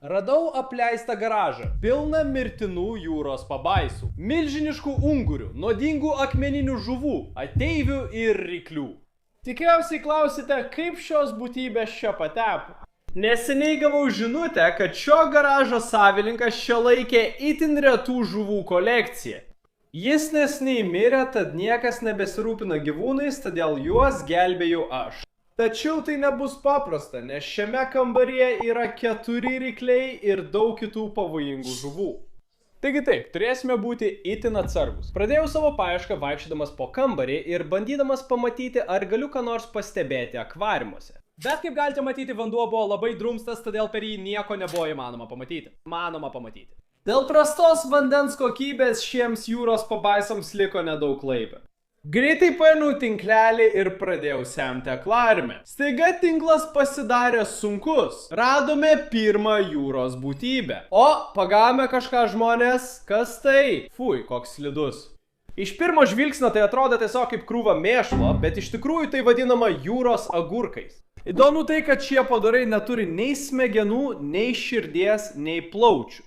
Radau apleistą garažą, pilną mirtinų jūros pabaisų, milžiniškų ungurių, nuodingų akmeninių žuvų, ateivių ir ryklių. Tikriausiai klausite, kaip šios būtybės čia pateko. Neseniai gavau žinutę, kad šio garažo savininkas čia laikė itin retų žuvų kolekciją. Jis neseniai mirė, tad niekas nebesirūpina gyvūnais, todėl juos gelbėjau aš. Tačiau tai nebus paprasta, nes šiame kambaryje yra 4 rykliai ir daug kitų pavojingų žuvų. Taigi taip, turėsime būti itin atsargus. Pradėjau savo paiešką vaikščiodamas po kambarį ir bandydamas pamatyti, ar galiu ką nors pastebėti akvariumuose. Bet kaip galite matyti, vanduo buvo labai drumstas, todėl per jį nieko nebuvo įmanoma pamatyti. Dėl prastos vandens kokybės šiems jūros pabaisams liko nedaug laiko. Greitai paėmiau tinklelį ir pradėjau semti akvariume. Staiga tinklas pasidarė sunkus. Radome pirmą jūros būtybę. O, pagavome kažką žmonės? Kas tai? Fui, koks slidus. Iš pirmo žvilgsnio tai atrodo tiesiog kaip krūva mėšlo, bet iš tikrųjų tai vadinama jūros agurkais. Įdomu tai, kad šie padarai neturi nei smegenų, nei širdies, nei plaučių.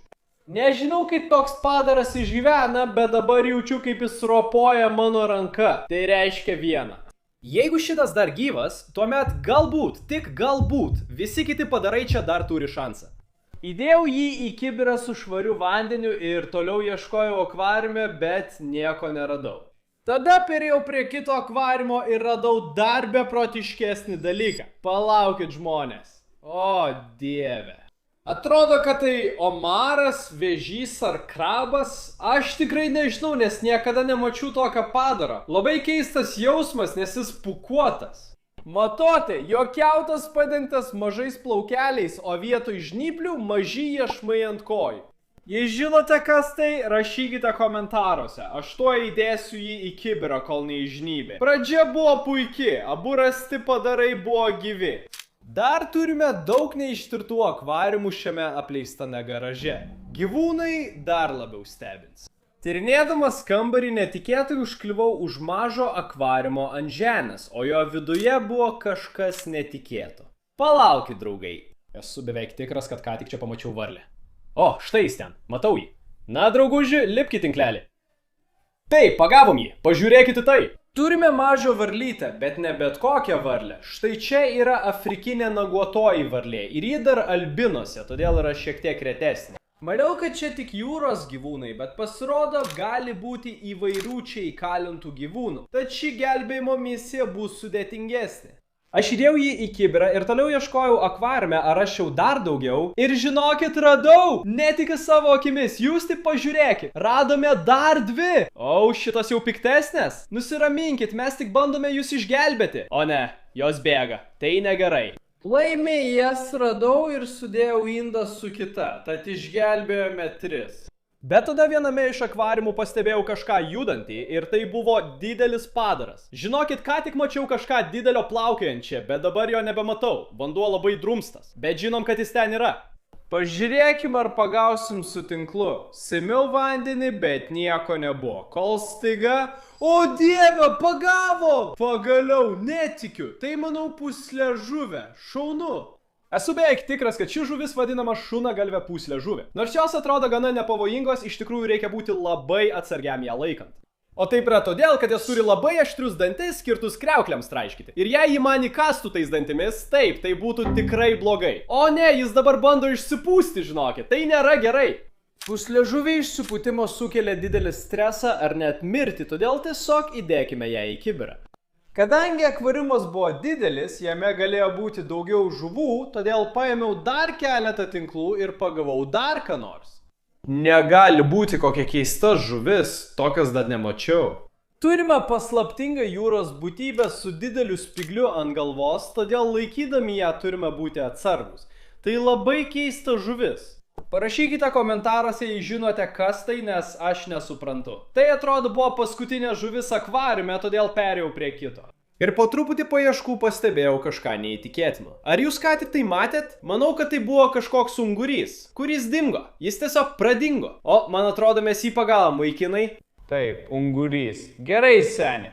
Nežinau, kaip toks padaras išgyvena, bet dabar jaučiu, kaip jis ropoja mano ranka. Tai reiškia vieną. Jeigu šitas dar gyvas, tuomet galbūt, tik galbūt, visi kiti padarai čia dar turi šansą. Įdėjau jį į kibirą su švariu vandeniu ir toliau ieškojau akvariume, bet nieko neradau. Tada perėjau prie kito akvariumo ir radau dar beprotiškesnį dalyką. Palaukit, žmonės. O, dieve. Atrodo, kad tai omaras, vėžys ar krabas. Aš tikrai nežinau, nes niekada nemačiau tokio padaro. Labai keistas jausmas, nes jis pūkuotas. Matote, jo kiautas padengtas mažais plaukeliais, o vietoj žnyplių maži iešmai ant kojų. Jei žinote, kas tai, rašykite komentaruose. Aš tuoj įdėsiu jį į kibirą, kol neįžnybė. Pradžia buvo puikiai, abu rasti padarai buvo gyvi. Dar turime daug neištirtų akvariumų šiame apleistame garaže. Gyvūnai dar labiau stebins. Tyrinėdamas kambarį netikėtai užkliuvau už mažo akvariumo ant žemės, o jo viduje buvo kažkas netikėto. Palaukit, draugai. Esu beveik tikras, kad ką tik čia pamačiau varlę. O, štai jis ten, matau jį. Na, drauguži, lipkit tinklelį. Taip, pagavom jį, pažiūrėkit į tai. Turime mažą varlytę, bet ne bet kokią varlę. Štai čia yra afrikinė naguotoji varlė ir ji dar albinose, todėl yra šiek tiek retesnė. Maniau, kad čia tik jūros gyvūnai, bet pasirodo gali būti įvairių čia įkalintų gyvūnų. Tad ši gelbėjimo misija bus sudėtingesnė. Aš įdėjau jį į kibirą ir toliau ieškojau akvariume, ar rasčiau dar daugiau. Ir žinokit, radau! Netikiu savo akimis, jūs tik pažiūrėkit. Radome dar 2. O, šitos jau piktesnės. Nusiraminkit, mes tik bandome jūs išgelbėti. O ne, jos bėga. Tai negerai. Laimiai jas radau ir sudėjau indą su kita, tad išgelbėjome 3. Bet tada viename iš akvariumų pastebėjau kažką judantį ir tai buvo didelis padaras. Žinokit, ką tik mačiau kažką didelio plaukiojančią, bet dabar jo nebematau. Vanduo labai drumstas, bet žinom, kad jis ten yra. Pažiūrėkim, ar pagausim su tinklu. Semiau vandenį, bet nieko nebuvo. Kol staiga... O dieve, pagavo! Pagaliau, netikiu. Tai manau pūsliažuvė. Šaunu. Esu beveik tikras, kad ši žuvis vadinama šunagalvė pūsliažuvė. Nors jos atrodo gana nepavojingos, iš tikrųjų reikia būti labai atsargiam ją laikant. O taip yra todėl, kad jos turi labai aštrius dantis skirtus kriaukliams traiškyti. Ir jei jį man įkastų tais dantimis, taip, tai būtų tikrai blogai. O ne, jis dabar bando išsipūsti, žinokit, tai nėra gerai. Pūsliažuvė išsipūtimo sukelia didelį stresą ar net mirtį, todėl tiesiog įdėkime ją į kibirą. Kadangi akvariumas buvo didelis, jame galėjo būti daugiau žuvų, todėl paėmiau dar keletą tinklų ir pagavau dar ką nors. Negali būti kokia keista žuvis, tokias dar nemačiau. Turime paslaptingą jūros būtybę su dideliu spigliu ant galvos, todėl laikydami ją turime būti atsargus. Tai labai keista žuvis. Parašykite komentaruose, jei žinote, kas tai, nes aš nesuprantu. Tai atrodo buvo paskutinė žuvis akvariume, todėl perėjau prie kito. Ir po truputį paieškų pastebėjau kažką neįtikėtino. Ar jūs ką tik tai matėt? Manau, kad tai buvo kažkoks ungurys, kuris dingo. Jis tiesiog pradingo. O, man atrodo, mes jį pagavom, vaikinai. Taip, ungurys. Gerai, seni.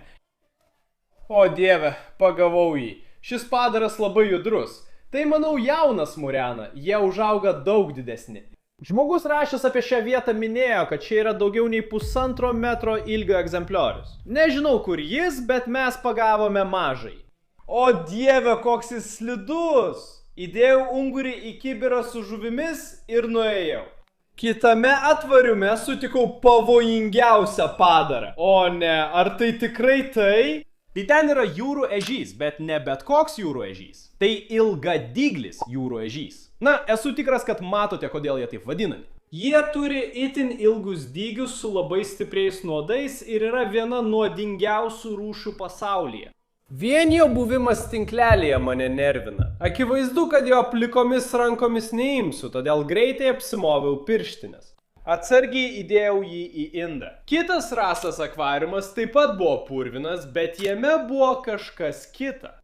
O dieve, pagavau jį. Šis padaras labai judrus. Tai manau jaunas murena, jie užauga daug didesni. Žmogus rašęs apie šią vietą minėjo, kad čia yra daugiau nei 1,5 metro ilgio egzempliorius. Nežinau kur jis, bet mes pagavome mažai. O dieve, koks jis slidus! Įdėjau ungurį į kibirą su žuvimis ir nuėjau. Kitame atvariume sutikau pavojingiausią padarą. O ne, ar tai tikrai tai? Tai ten yra jūrų ežys, bet ne bet koks jūrų ežys. Tai ilgadyglis jūrų ežys. Na, esu tikras, kad matote, kodėl jie taip vadinami. Jie turi itin ilgus dygius su labai stipriais nuodais ir yra viena nuodingiausių rūšių pasaulyje. Vien jo buvimas tinklelėje mane nervina. Akivaizdu, kad jo plikomis rankomis neimsiu, todėl greitai apsimoviau pirštinės. Atsargiai įdėjau jį į indą. Kitas rastas akvariumas taip pat buvo purvinas, bet jame buvo kažkas kita.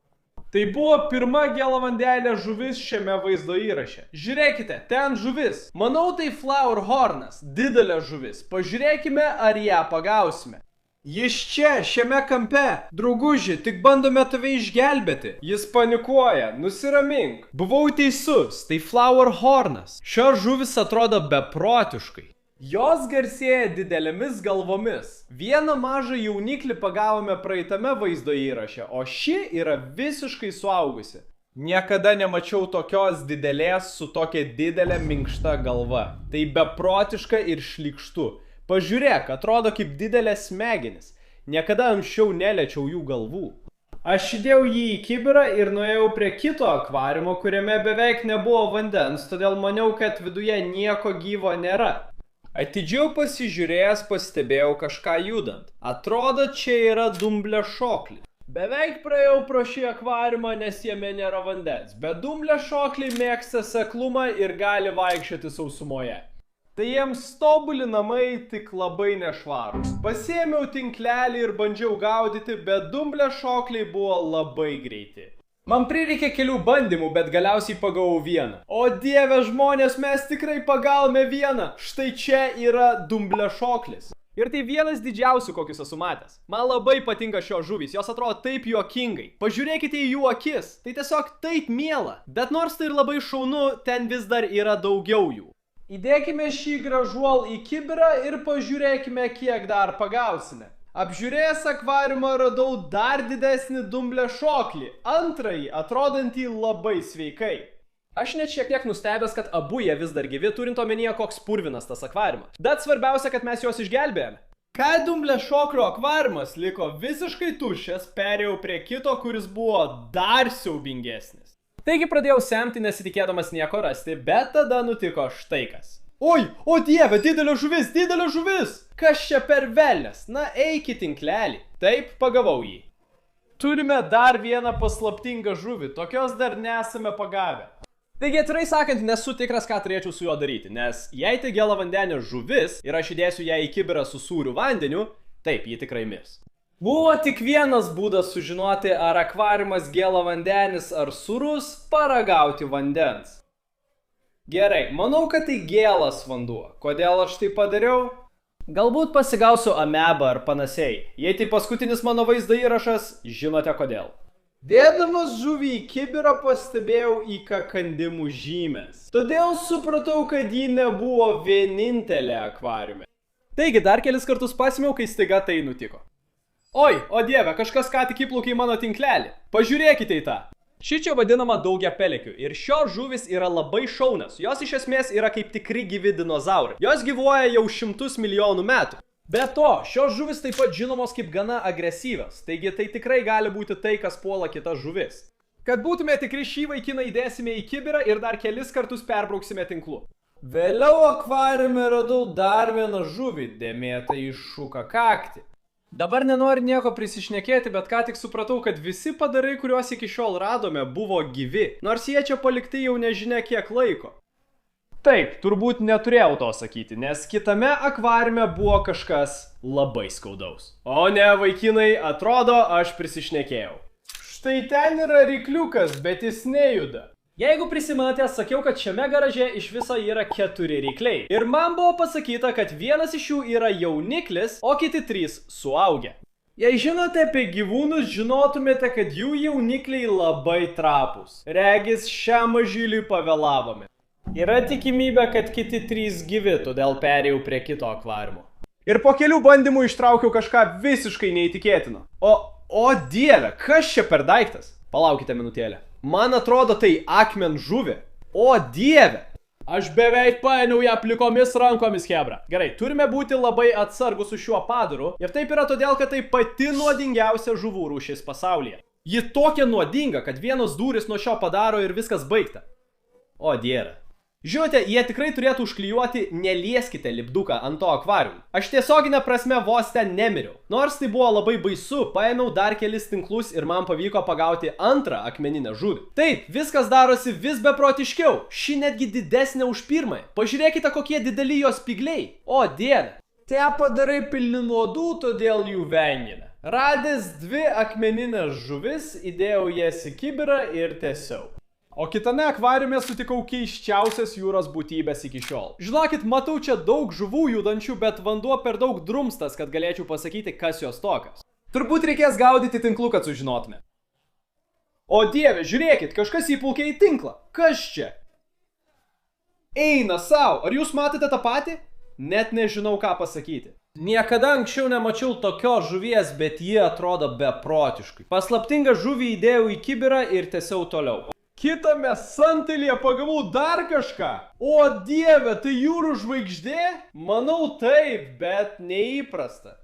Tai buvo pirma gėlavandelė žuvis šiame vaizdo įraše. Žiūrėkite, ten žuvis. Manau, tai flower hornas, didelė žuvis. Pažiūrėkime, ar ją pagausime. Jis čia, šiame kampe. Drauguži, tik bandome tave išgelbėti. Jis panikuoja, nusiramink. Buvau teisus, tai flower hornas. Šios žuvis atrodo beprotiškai. Jos garsėja didelėmis galvomis. Vieną mažą jauniklį pagavome praeitame vaizdo įraše, o ši yra visiškai suaugusi. Niekada nemačiau tokios didelės su tokia didelė minkšta galva. Tai beprotiška ir šlykštu. Pažiūrėk, atrodo kaip didelės smegenys. Niekada anksčiau neliečiau jų galvų. Aš įdėjau jį į kibirą ir nuėjau prie kito akvariumo, kuriame beveik nebuvo vandens, todėl maniau, kad viduje nieko gyvo nėra. Atidžiau pasižiūrėjęs pastebėjau kažką judant. Atrodo, čia yra dumbliašoklis. Beveik praėjau pro šį akvariumą, nes jame nėra vandens, bet dumbliašokliai mėgsta seklumą ir gali vaikščioti sausumoje. Tai jiems tobuli namai, tik labai nešvarūs. Pasiėmiau tinklelį ir bandžiau gaudyti, bet dumbliašokliai buvo labai greiti. Man prireikė kelių bandymų, bet galiausiai pagavau vieną. O dieve žmonės, mes tikrai pagavome vieną. Štai čia yra dumbliašoklis. Ir tai vienas didžiausių, kokius esu matęs. Man labai patinka šios žuvys, jos atrodo taip juokingai. Pažiūrėkite į jų akis, tai tiesiog taip miela. Bet nors tai ir labai šaunu, ten vis dar yra daugiau jų. Įdėkime šį gražuolį į kibirą ir pažiūrėkime, kiek dar pagausime. Apžiūrėjęs akvariumą radau dar didesnį dumbliašoklį, antrąjį, atrodantį labai sveikai. Aš net šiek tiek nustebęs, kad abu jie vis dar gyvi, turint omenyje, koks purvinas tas akvariumas. Bet svarbiausia, kad mes juos išgelbėjome. Kai dumbliašoklio akvariumas liko visiškai tuščias, perėjau prie kito, kuris buvo dar siaubingesnis. Taigi pradėjau semti, nesitikėdamas nieko rasti, bet tada nutiko štai kas. Oi, o dieve, didelė žuvis, didelė žuvis! Kas čia per velnias? Na, eik į tinklelį. Taip, pagavau jį. Turime dar vieną paslaptingą žuvį, tokios dar nesame pagavę. Taigi, atvirai sakant, nesu tikras, ką turėčiau su juo daryti, nes jei tai gėlavandenė žuvis ir aš įdėsiu ją į kibirą su sūriu vandeniu, taip, ji tikrai mirs. Buvo tik vienas būdas sužinoti, ar akvariumas gėlavandenis ar sūrus, paragauti vandens. Gerai, manau, kad tai gėlas vanduo. Kodėl aš tai padariau? Galbūt pasigausiu amebą ar panašiai. Jei tai paskutinis mano vaizdo įrašas, žinote kodėl. Dėdamas žuvį į kibirą pastebėjau įkakandimų žymės. Todėl supratau, kad ji nebuvo vienintelė akvariume. Taigi dar kelis kartus pasimiau, kai staiga tai nutiko. Oi, o dieve, kažkas ką tik įplaukė į mano tinklelį. Pažiūrėkite į tą. Ši čia vadinama daugiapelekiu ir šios žuvis yra labai šaunios. Jos iš esmės yra kaip tikri gyvi dinozaurai. Jos gyvuoja jau šimtus milijonų metų. Be to, šios žuvis taip pat žinomos kaip gana agresyvios, taigi tai tikrai gali būti tai, kas puola kitas žuvis. Kad būtume tikri, šį vaikiną įdėsime į kibirą ir dar kelis kartus perbrauksime tinklu. Vėliau akvariume radau dar vieną žuvį, dėmėtą į šukakaktį. Dabar nenoriu nieko prisišnekėti, bet ką tik supratau, kad visi padarai, kuriuos iki šiol radome, buvo gyvi, nors jie čia palikti jau nežinia kiek laiko. Taip, turbūt neturėjau to sakyti, nes kitame akvariume buvo kažkas labai skaudaus. O ne, vaikinai, atrodo, aš prisišnekėjau. Štai ten yra rykliukas, bet jis nejuda. Jeigu prisimenate, sakiau, kad šiame garaže iš viso yra 4 rykliai. Ir man buvo pasakyta, kad vienas iš jų yra jauniklis, o kiti 3 suaugę. Jei žinote apie gyvūnus, žinotumėte, kad jų jaunikliai labai trapūs. Regis šią mažylį pavėlavome. Yra tikimybė, kad kiti 3 gyvi, todėl perėjau prie kito akvariumo. Ir po kelių bandymų ištraukiau kažką visiškai neįtikėtino. O dieve, kas čia per daiktas? Palaukite minutėlę. Man atrodo, tai akmenžuvė. O dieve! Aš beveik paėmiau ją plikomis rankomis, chebra. Gerai, turime būti labai atsargus su šiuo padaru. Ir taip yra todėl, kad tai pati nuodingiausia žuvų rūšis pasaulyje. Ji tokia nuodinga, kad vienos durys nuo šio padaro ir viskas baigta. O dieve. Žinote, jie tikrai turėtų užklijuoti nelieskite lipduką ant to akvariumų. Aš tiesioginę prasme vos ten nemiriau. Nors tai buvo labai baisu, paėmiau dar kelis tinklus ir man pavyko pagauti antrą akmeninę žuvį. Taip, viskas darosi vis beprotiškiau. Ši netgi didesnė už pirmąją. Pažiūrėkite, kokie dideli jos spygliai. O dieve. Te padarai pilni nuodų, todėl jų vengėme. Radęs 2 akmeninės žuvis, įdėjau jas į kibirą ir tiesiau. O kitame akvariume sutikau keiščiausias jūros būtybės iki šiol. Žinokit, matau čia daug žuvų judančių, bet vanduo per daug drumstas, kad galėčiau pasakyti, kas jos tokios. Turbūt reikės gaudyti tinklu, kad sužinotume. O dieve, žiūrėkit, kažkas įplaukė į tinklą. Kas čia? Eina sau, ar jūs matėte tą patį? Net nežinau, ką pasakyti. Niekada anksčiau nemačiau tokios žuvies, bet ji atrodo beprotiškai. Paslaptingą žuvį įdėjau į kibirą ir tęsiau toliau. Kitame santėlyje pagavau dar kažką. O dieve, tai jūrų žvaigždė? Manau taip, bet neįprasta.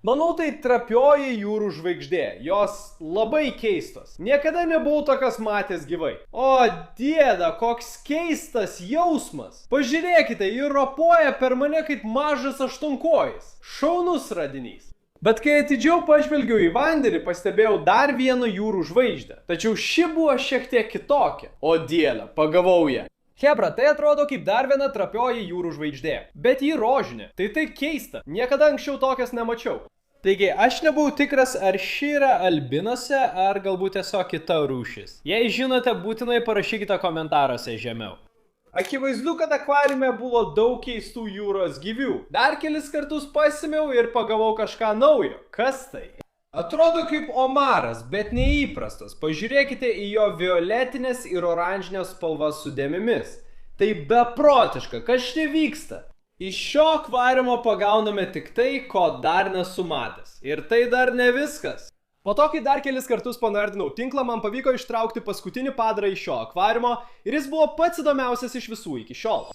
Manau tai trapioji jūrų žvaigždė. Jos labai keistos. Niekada nebuvau tokios matęs gyvai. O dieve, koks keistas jausmas. Pažiūrėkite, ji ropoja per mane kaip mažas aštuonkojis. Šaunus radinys. Bet kai atidžiau pažvelgiau į vandenį, pastebėjau dar vieną jūrų žvaigždę. Tačiau ši buvo šiek tiek kitokia. O dieve, pagavau ją. Chebra, tai atrodo kaip dar viena trapioji jūrų žvaigždė. Bet ji rožinė. Tai keista. Niekada anksčiau tokias nemačiau. Taigi, aš nebuvau tikras, ar ši yra albinose, ar galbūt tiesiog kita rūšis. Jei žinote, būtinai parašykite komentaruose žemiau. Akivaizdu, kad akvariume buvo daug keistų jūros gyvių. Dar kelis kartus pasimiau ir pagavau kažką naujo. Kas tai? Atrodo kaip omaras, bet neįprastas. Pažiūrėkite į jo violetinės ir oranžinės spalvas su dėmėmis. Tai beprotiška, kas čia vyksta? Iš šio akvariumo pagauname tik tai, ko dar nesu matęs. Ir tai dar ne viskas. Po to, kai dar kelis kartus panardinau tinklą, man pavyko ištraukti paskutinį padarą iš šio akvariumo ir jis buvo pats įdomiausias iš visų iki šiol.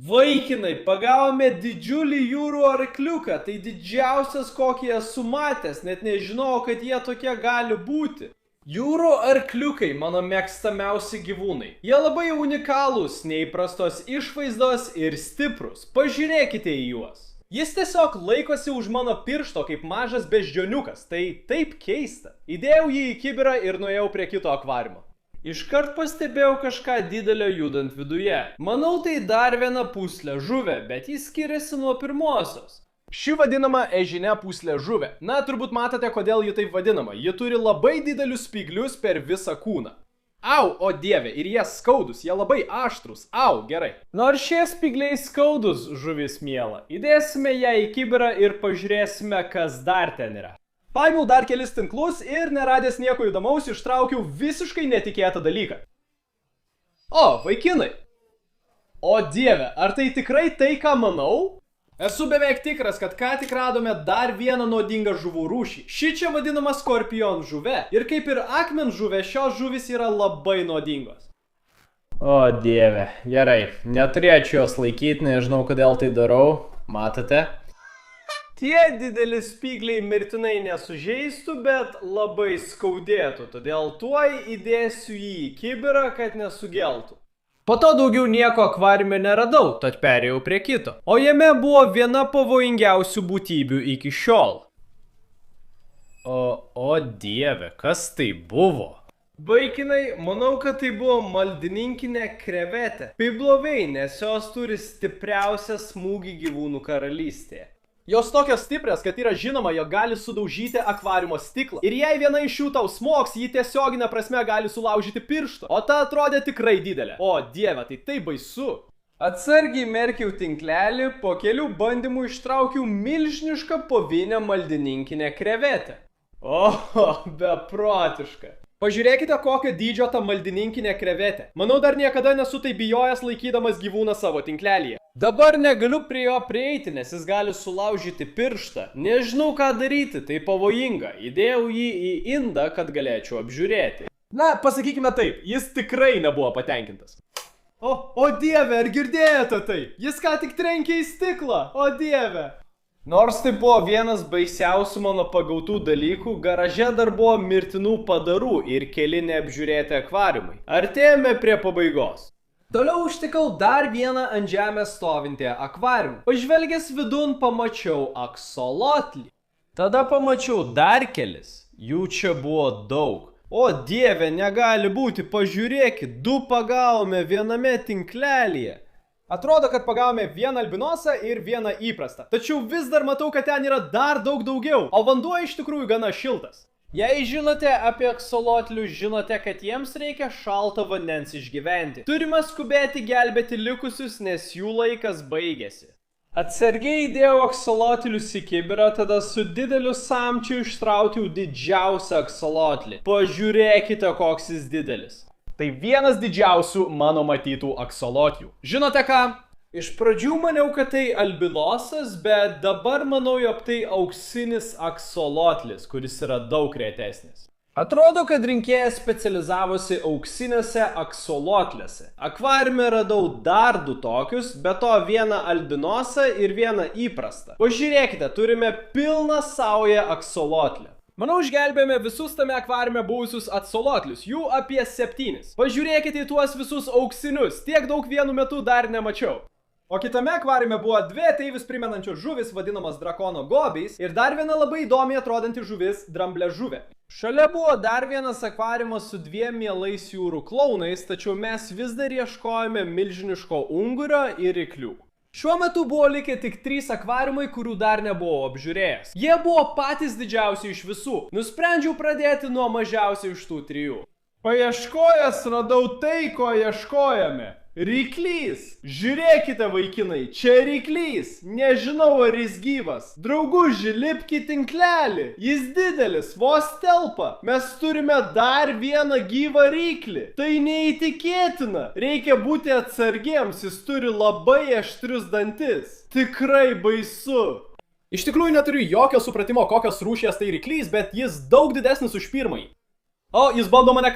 Vaikinai, pagavome didžiulį jūrų arkliuką, tai didžiausias, kokį esu matęs, net nežinojau, kad jie tokie gali būti. Jūrų arkliukai mano mėgstamiausi gyvūnai. Jie labai unikalūs, neįprastos išvaizdos ir stiprus. Pažiūrėkite į juos. Jis tiesiog laikosi už mano piršto kaip mažas beždžioniukas, tai taip keista. Įdėjau jį į kibirą ir nuėjau prie kito akvariumo. Iškart pastebėjau kažką didelio judant viduje. Manau, tai dar viena pūslė žuvė, bet jis skiriasi nuo pirmosios. Ši vadinama ežinė pūslė žuvė. Na, turbūt matote, kodėl ji taip vadinama. Ji turi labai didelius spyglius per visą kūną. Au, o dieve, ir jie skaudus, jie labai aštrus. Au, gerai. Nors šie spygliai skaudus, žuvis miela. Įdėsime ją į kibirą ir pažiūrėsime, kas dar ten yra. Paėmiau dar kelis tinklus ir neradęs nieko įdomaus ištraukiau visiškai netikėtą dalyką. O, vaikinai. O dieve, ar tai tikrai tai, ką manau? Esu beveik tikras, kad ką tik radome dar vieną nuodingą žuvų rūšį. Ši čia vadinama skorpion žuve. Ir kaip ir akmenžuvė, šios žuvis yra labai nuodingos. O dieve, gerai. Neturėčiau jos laikyti, nežinau, kodėl tai darau. Matote? Tie dideli spygliai mirtinai nesužeistų, bet labai skaudėtų. Todėl tuoj įdėsiu jį į kibirą, kad nesugeltų. Po to daugiau nieko akvariume neradau, tad perėjau prie kito. O jame buvo viena pavojingiausių būtybių iki šiol. O dieve, kas tai buvo? Vaikinai, manau, kad tai buvo maldininkinė krevetė. Piblovei, nes jos turi stipriausią smūgį gyvūnų karalystėje. Jos tokios stiprios, kad yra žinoma, jog gali sudaužyti akvariumo stiklą. Ir jei viena iš jų tau smogs, ji tiesioginė prasme gali sulaužyti pirštą. O ta atrodė tikrai didelė. O dieve, tai baisu. Atsargiai merkiau tinklelį, po kelių bandymų ištraukiau milžinišką povinę maldininkinę krevetę. O, beprotiška. Pažiūrėkite, kokio dydžio ta maldininkinė krevetė. Manau, dar niekada nesu tai bijojęs laikydamas gyvūną savo tinklelyje. Dabar negaliu prie jo prieiti, nes jis gali sulaužyti pirštą. Nežinau, ką daryti, tai pavojinga. Įdėjau jį į indą, kad galėčiau apžiūrėti. Na, pasakykime taip, jis tikrai nebuvo patenkintas. O dieve, ar girdėjote tai? Jis ką tik trenkė į stiklą, o dieve. Nors tai buvo vienas baisiausių mano pagautų dalykų, garaže dar buvo mirtinų padarų ir keli neapžiūrėti akvariumai. Artėjame prie pabaigos. Toliau užtikau dar vieną ant žemės stovintį akvariumą. Pažvelgęs vidun pamačiau aksolotlį. Tada pamačiau dar kelis. Jų čia buvo daug. O dieve, negali būti, pažiūrėkit, 2 pagavome viename tinklelyje. Atrodo, kad pagavome vieną albinosą ir vieną įprastą. Tačiau vis dar matau, kad ten yra dar daugiau, o vanduo iš tikrųjų gana šiltas. Jei žinote apie aksolotlius, žinote, kad jiems reikia šalto vandens išgyventi. Turime skubėti gelbėti likusius, nes jų laikas baigėsi. Atsargiai įdėjau aksolotlius į kibirą, tada su dideliu samčiu ištraukiau didžiausią aksolotlį. Pažiūrėkite, koks jis didelis. Tai vienas didžiausių mano matytų aksolotlių. Žinote ką? Iš pradžių maniau, kad tai albinosas, bet dabar manau, jog tai auksinis aksolotlis, kuris yra daug retesnis. Atrodo, kad rinkėjas specializavosi auksinėse aksolotlėse. Akvariume radau dar 2 tokius, be to vieną albinosą ir vieną įprastą. Pažiūrėkite, turime pilną saują aksolotlę. Manau, išgelbėjome visus tame akvariume buvusius aksolotlius, jų apie 7. Pažiūrėkite į tuos visus auksinius, tiek daug vienu metu dar nemačiau. O kitame akvariume buvo 2 ateivius primenančios žuvis, vadinamas drakono gobiais, ir dar viena labai įdomiai atrodanti žuvis, dramblė žuvė. Šalia buvo dar vienas akvariumas su 2 mielais jūrų klounais, tačiau mes vis dar ieškojame milžiniško ungurio ir ryklių. Šiuo metu buvo likę tik 3 akvariumai, kurių dar nebuvau apžiūrėjęs. Jie buvo patys didžiausi iš visų. Nusprendžiau pradėti nuo mažiausiai iš tų 3. Paieškojęs radau tai, ko ieškojame. Ryklys. Žiūrėkite, vaikinai, čia ryklys. Nežinau, ar jis gyvas. Drauguži, lipki tinklelį. Jis didelis, vos telpa. Mes turime dar vieną gyvą ryklį. Tai neįtikėtina. Reikia būti atsargiems, jis turi labai aštrius dantis. Tikrai baisu. Iš tikrųjų neturiu jokio supratimo, kokios rūšies tai ryklys, bet jis daug didesnis už pirmąjį. O, jis bando mane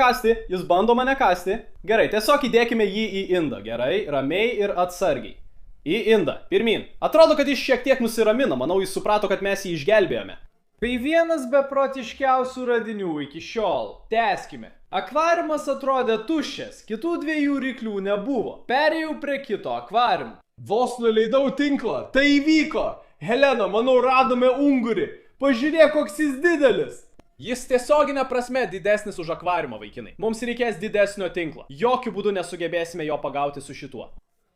kasti, Gerai, tiesiog įdėkime jį į indą, gerai, ramiai ir atsargiai. Į indą, pirmin. Atrodo, kad jis šiek tiek nusiramino, manau, jis suprato, kad mes jį išgelbėjome. Tai vienas beprotiškiausių radinių iki šiol. Tęskime. Akvariumas atrodė tuščias, kitų 2 ryklių nebuvo. Perėjau prie kito akvariumo. Vos nuleidau tinklą, tai įvyko. Helena, manau, radome ungurį. Pažiūrėk, koks jis didelis. Jis tiesioginė prasme didesnis už akvariumą, vaikinai. Mums reikės didesnio tinklo. Jokių būdų nesugebėsime jo pagauti su šituo.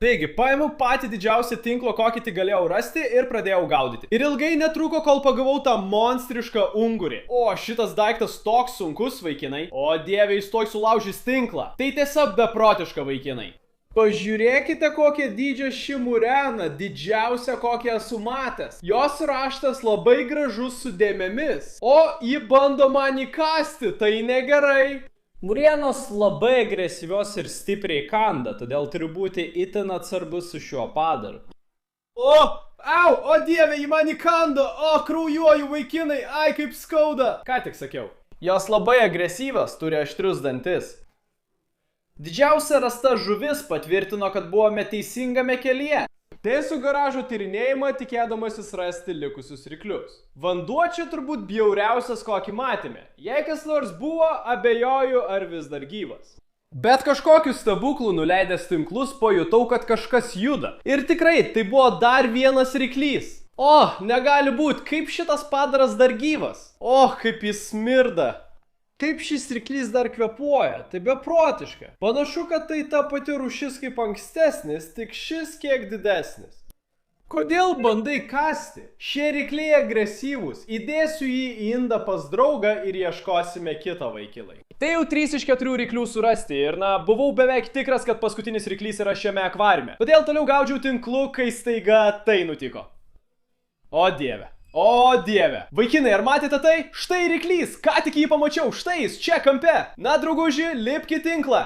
Taigi, paėmiau patį didžiausią tinklo, kokį tik galėjau rasti ir pradėjau gaudyti. Ir ilgai netruko, kol pagavau tą monstrišką ungurį. O, šitas daiktas toks sunkus, vaikinai. O dieve, jis toj sulaužys tinklą. Tai tiesiog beprotiška, vaikinai. Pažiūrėkite, kokią dydžią ši murena, didžiausia, kokią esu matęs. Jos raštas labai gražus su dėmėmis. O, ji bando man įkasti, tai negerai. Murenos labai agresyvios ir stipriai kanda, todėl turiu būti itin atsargus su šiuo padaru. O dieve, ji man įkando, kraujuoju, vaikinai, ai kaip skauda. Ką tik sakiau. Jos labai agresyvios, turi aštrius dantis. Didžiausia rasta žuvis patvirtino, kad buvome teisingame kelyje. Tęsiu garažo tyrinėjimą, tikėdamasis rasti likusius ryklius. Vanduo čia turbūt bjauriausias, kokį matėme. Jei kas nors buvo, abejoju, ar vis dar gyvas. Bet kažkokiu stebuklu nuleidęs tinklus pajutau, kad kažkas juda. Ir tikrai, tai buvo dar vienas ryklys. O, negali būt, kaip šitas padaras dar gyvas. O, kaip jis smirda. Kaip šis ryklys dar kvepuoja, tai beprotiška. Panašu, kad tai ta pati rūšis kaip ankstesnis, tik šis kiek didesnis. Kodėl bandai kasti? Šie rykliai agresyvūs. Įdėsiu jį į indą pas draugą ir ieškosime kitą vaikilai. Tai jau 3 iš 4 ryklių surasti ir buvau beveik tikras, kad paskutinis ryklys yra šiame akvariume. Todėl toliau gaudžiau tinklu, kai staiga tai nutiko. O dieve. O dieve. Vaikinai, ar matėte tai? Štai ryklys, ką tik jį pamačiau, štai jis, čia kampe. Na, drauguži, lipk į tinklą.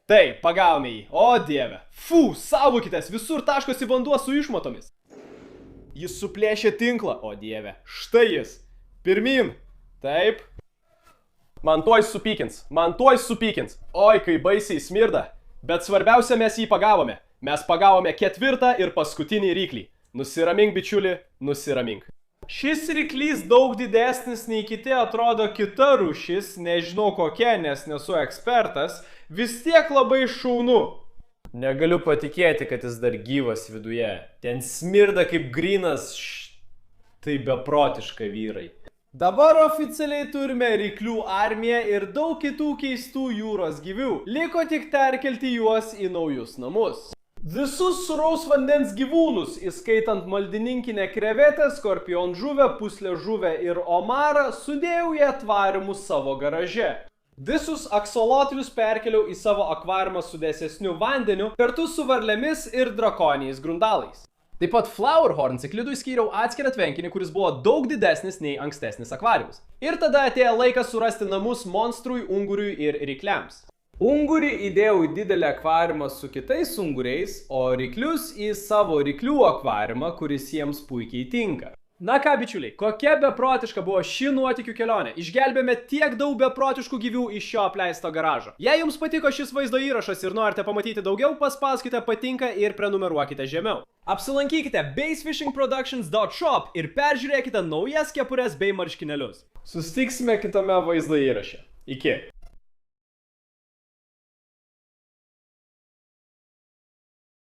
Taip, pagavome jį. O dieve. Fu, saugokitės, visur taškosi vanduo su išmatomis. Jis suplėšė tinklą. O dieve. Štai jis. Pirmin. Taip. Man tuoj supykins. Oi, kai baisiai smirda. Bet svarbiausia, mes jį pagavome. Mes pagavome 4. ir paskutinį ryklį. Nusiramink, bičiuli, nusiramink. Šis ryklys daug didesnis nei kiti, atrodo kita rūšis, nežinau kokia, nes nesu ekspertas, vis tiek labai šaunu. Negaliu patikėti, kad jis dar gyvas viduje. Ten smirda kaip grynas, tai beprotiška vyrai. Dabar oficialiai turime ryklių armiją ir daug kitų keistų jūros gyvių. Liko tik perkelti juos į naujus namus. Visus sūraus vandens gyvūnus, įskaitant maldininkinę krevetę, skorpionžuvę, puslėžuvę ir omarą, sudėjau į akvariumus savo garaže. Visus aksolotlius perkeliau į savo akvariumą su vėsesniu vandeniu, kartu su varlėmis ir drakoniais grundalais. Taip pat Flowerhorn ciklidui skyriau atskirą tvenkinį, kuris buvo daug didesnis nei ankstesnis akvariumas. Ir tada atėjo laikas surasti namus monstrui, unguriui ir rykliams. Ungurį įdėjau į didelį akvariumą su kitais unguriais, o ryklius į savo ryklių akvariumą, kuris jiems puikiai tinka. Na ką, bičiuliai, kokia beprotiška buvo ši nuotykių kelionė. Išgelbėjome tiek daug beprotiškų gyvių iš šio apleisto garažo. Jei jums patiko šis vaizdo įrašas ir norite pamatyti daugiau, paspauskite patinka ir prenumeruokite žemiau. Apsilankykite basefishingproductions.shop ir peržiūrėkite naujas kepures bei marškinėlius. Susitiksime kitame vaizdo įraše. Iki.